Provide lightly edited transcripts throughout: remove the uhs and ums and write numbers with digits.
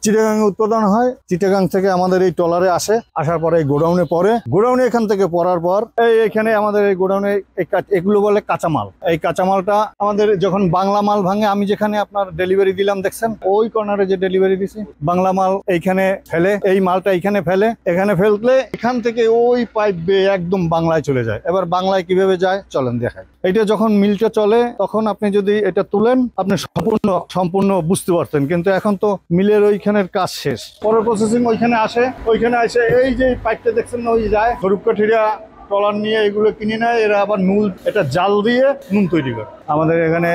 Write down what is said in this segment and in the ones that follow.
চিটাগাং উৎপাদন হয়, চিটাগাং থেকে আমাদের এই ট্রলারে আসে, আসার পরে এই গোডাউনে পড়ে, গোডাউনে এখান থেকে পড়ার পর এইখানে আমাদের এই গোডাউনে এগুলো বলে কাঁচামাল। এই কাঁচামালটা আমাদের যখন বাংলা মাল ভাঙে, আমি যেখানে আপনার ডেলিভারি দিলাম দেখছেন ওই কর্নারে যে ডেলিভারি দিছি, বাংলা মাল এইখানে ফেলে, এই মালটা এইখানে ফেলে, এখানে ফেললে এখান থেকে ওই পাইপ বেয়ে একদম বাংলায় চলে যায়। এবার বাংলায় কিভাবে যায় চলেন দেখায়। এটা যখন মিলটা চলে তখন আপনি যদি এটা তুলেন আপনি সম্পূর্ণ বুঝতে পারতেন, কিন্তু এখন তো মিলের ওইখানের কাজ শেষ, পরের প্রসেসিং ওইখানে আসে, ওইখানে আসে এই যে পাইপটা দেখছেন না ওই যায় ধরুপকাঠিরা ট্রলার নিয়ে এগুলো কিনে নেয়, এরা আবার নুন এটা জাল দিয়ে নুন তৈরি করে। আমাদের এখানে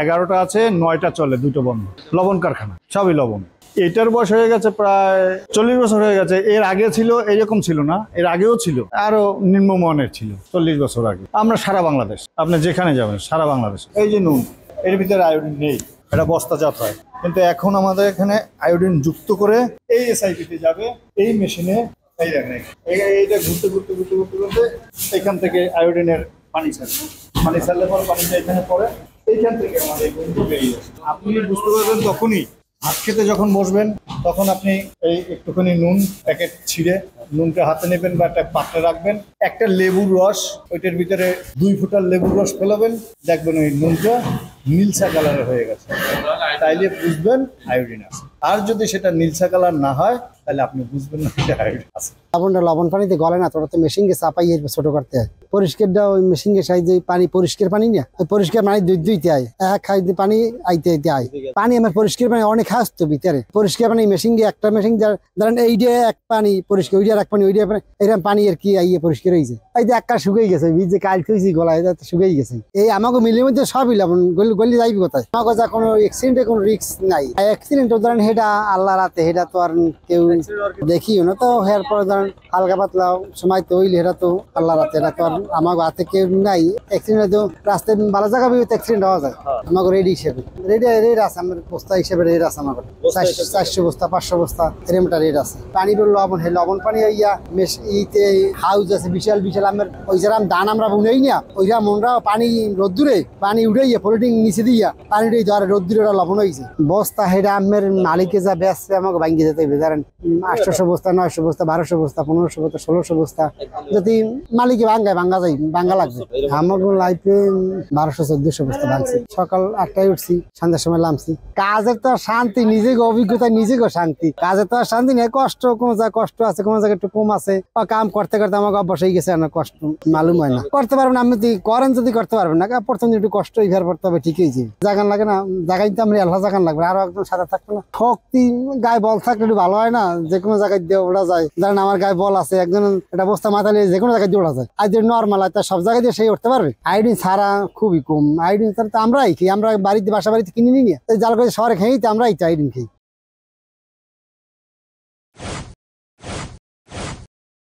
11টা আছে, 9টা চলে, 2টো বন্ধ। লবণ কারখানা, সবই লবণ। এটার বয়স হয়ে গেছে প্রায় 40 বছর হয়ে গেছে। এর আগে ছিল এরকম ছিল না, এর আগেও ছিল, আরো নিম্নমানের ছিল 40 বছর আগে। আমরা সারা বাংলাদেশ, আপনি যেখানে যাবেন সারা বাংলাদেশ। এই যে নুন, এর ভিতরে আয়োডিন নেই, এটা বস্তাজাত হয়, কিন্তু এখন আমাদের এখানে আয়োডিন যুক্ত করে এই এসআইপিতে যাবে, এই মেশিনে এই দেখেন এইটা ঘুরতে ঘুরতে ঘুরতে ঘুরতে ঘুরতে এখান থেকে আয়োডিনের পানি ছাড়লে পর পানিটা এখানে পড়ে, এইখান থেকে আমাদের বেরিয়ে আসে। আপনি বুঝতে পারবেন তখনই ভাত খেতে যখন বসবেন, তখন আপনি এই একটুখানি নুন প্যাকেট ছিঁড়ে নুনটা হাতে নেবেন বা একটা পাত্রে রাখবেন, একটা লেবুর রস ওইটার ভিতরে 2 ফোঁটার লেবুর রস ফেলাবেন, দেখবেন ওই নুনটা নীলসা কালারের হয়ে গেছে, তাইলে বুঝবেন আয়োডিন আছে। আর যদি সেটা নীলসা কালার না হয় তাহলে আপনি বুঝবেন না এটা আয়োডিন আছে। লবণটা লবণ পানিতে গলে না, তোরা তো মেশিনকে চাপাইয়ে ছোট করতে হয়। পরিষ্কারটা ওই মেশিনের সাইজে পানি, পরিষ্কার পানি না, ওই পরিষ্কার পানি দুইতে হয়, এক খাইতে পানি আইতে হয় পানি। আমার পরিষ্কার পানি অনেক আসতো ভিতরে, পরিষ্কার পানি মেশিন দিয়ে একটা মেশিন ধরেন এইটা এক পানি পরিষ্কার, ওইটার এক পানি, ওইটা এরকম পানি আর কি আইয়ে পরিষ্কার হয়েছে। এই যে একটা শুকিয়ে গেছে, যে কাল থইছি গলায় শুকিয়ে গেছে। এই আমাকে মিলের মধ্যে সবই লবণ গলি যাইবি কোথায়। আমাকে যা কোনো অ্যাক্সিডেন্টে কোনো রিস্ক নাই। অ্যাক্সিডেন্ট ধরেন হেটা আল্লাহ রাতে, হেটা তো আর কেউ দেখিও না, তো হের পরে ধরেন হালকা পাতলা সময় তো হইলে হেটা তো আল্লাহ রাতে, এটা তো আর আমার হাতে কেউ নাই। অ্যাক্সিডেন্ট তো রাস্তায় ভালো জায়গা অ্যাক্সিডেন্ট হওয়া যায়। আমাকে রেডি হিসেবে রেড আছে, আমার বস্তা হিসেবে রেড আছে, আমার 400 বস্তা 500 বস্তা এরমটা রেড আছে। পানি লবণ, হে লবণ পানি হইয়া ইতে হাউস আছে বিশাল বিশাল। আমার ওই যেরাম ধান আমরা বুনেই না, ওইরা মনরা পানি রোদ্দুরে পানি উঠাইয়া পলিটিং নিচে দিয়া পানি উঠে ধরে রোদ্দুরে লবণ হয়েছে। বস্তা হেটা আমের মালিকে যা বেচছে আমাকে ভাঙ্গি যেতে হবে, ধরেন 800 বস্তা 900 বস্তা 1200 বস্তা 1500 বস্তা 1600 বস্তা যদি মালিকে ভাঙ্গা যায়, ভাঙ্গা লাগবে। আমাকে লাইফে 1200-1400 বস্তা ভাঙছি। সকাল 8টায় উঠছি, সন্ধ্যার সময় নামছি। কাজের তো শান্তি, নিজেকে অভিজ্ঞতা, নিজেকে শান্তি। কাজের তো আর শান্তি নেই, কষ্ট কোনো জায়গায় কষ্ট আছে, কোনো জায়গায় একটু কম আছে। কাম করতে করতে আমাকে অভ্যাস হয়ে গেছে, না কষ্ট মালুম হয় না। করতে পারবেন আপনি করেন, যদি করতে পারবেন না প্রথম দিন একটু কষ্ট ইফার করতে হবে, ঠিকই যে জাগান লাগে না, জায়গায় তো আমরা আল্লাহ জাগান লাগবে, আরো একদম সাদা থাকবে না। শক্তি গায়ে বল থাকলে একটু ভালো হয় না, যে কোনো জায়গায় দিয়ে ওঠা যায়। ধরেন আমার গায়ে বল আছে, একজন একটা বস্তা মাথালে যে কোনো জায়গায় দিয়ে ওঠা যায়। আর যে নর্মাল হয় তার সব জায়গায় দিয়ে সেই উঠতে পারবে। আয়োডিন ছাড়া খুবই কম। আয়োডিন ছাড়া তো আমরাই খাই, আমরা বাড়িতে বাসা বাড়িতে কিনে নিই, জাল করে শহরে খেয়েই তো আমরাই আয়োডিন খাই।